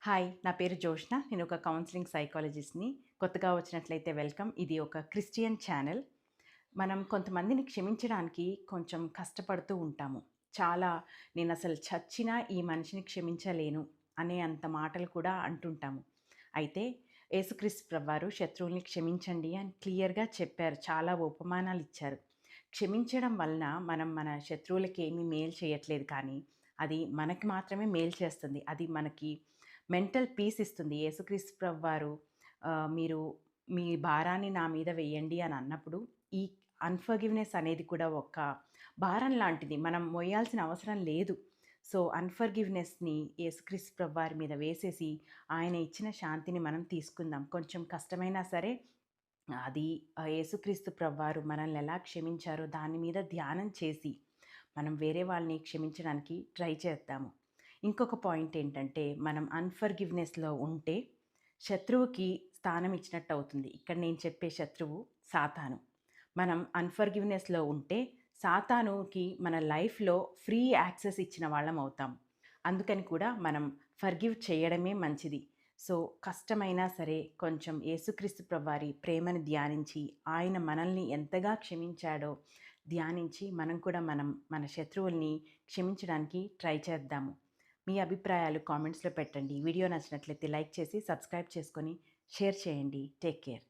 Hi! నా పేరు జోష్న. నేను ఒక కౌన్సెలింగ్ సైకాలజిస్ట్‌ని. కొత్తగా వచ్చినట్లయితే వెల్కమ్. ఇది ఒక క్రిస్టియన్ ఛానల్. మనం కొంతమందిని క్షమించడానికి కొంచెం కష్టపడుతూ ఉంటాము. చాలా నేనసలు చచ్చినా ఈ మనిషిని క్షమించలేను అనే అంత మాటలు కూడా అంటుంటాము. అయితే యేసుక్రీస్తు ప్రభువారు శత్రువుల్ని క్షమించండి అని క్లియర్‌గా చెప్పారు. చాలా ఉపమానాలిచ్చారు. క్షమించడం వలన మనం మన శత్రువులకి ఏమి మేలు చేయట్లేదు కానీ, అది మనకి మాత్రమే మేలు చేస్తుంది. అది మనకి మెంటల్ పీస్ ఇస్తుంది. యేసుక్రీస్తు ప్రభువారు మీరు మీ భారాన్ని నా మీద వెయ్యండి అని అన్నప్పుడు, ఈ అన్‌ఫర్‌గివ్‌నెస్ అనేది కూడా ఒక భారం లాంటిది. మనం మోయాల్సిన అవసరం లేదు. సో, అన్‌ఫర్‌గివ్‌నెస్‌ని యేసుక్రీస్తు ప్రభువారి మీద వేసేసి, ఆయన ఇచ్చిన శాంతిని మనం తీసుకుందాం. కొంచెం కష్టమైనా సరే అది యేసుక్రీస్తు ప్రభువారు మనల్ని ఎలా క్షమించారో దాని మీద ధ్యానం చేసి, మనం వేరే వాళ్ళని క్షమించడానికి ట్రై చేద్దాము. ఇంకొక పాయింట్ ఏంటంటే, మనం అన్‌ఫర్‌గివ్‌నెస్‌లో ఉంటే శత్రువుకి స్థానం ఇచ్చినట్టు అవుతుంది. ఇక్కడ నేను చెప్పే శత్రువు సాతాను. మనం అన్‌ఫర్‌గివ్‌నెస్‌లో ఉంటే సాతానుకి మన లైఫ్‌లో ఫ్రీ యాక్సెస్ ఇచ్చిన వాళ్ళం అవుతాం. అందుకని కూడా మనం ఫర్‌గివ్ చేయడమే మంచిది. సో, కష్టమైనా సరే కొంచెం యేసుక్రీస్తు ప్రభువారి ప్రేమను ధ్యానించి, ఆయన మనల్ని ఎంతగా క్షమించాడో ధ్యానించి, మనం కూడా మన శత్రువుల్ని క్షమించడానికి ట్రై చేద్దాము. మీ అభిప్రాయాలు కామెంట్స్‌లో పెట్టండి. వీడియో నచ్చినట్లయితే లైక్ చేసి, సబ్స్క్రైబ్ చేసుకొని, షేర్ చేయండి. Take care.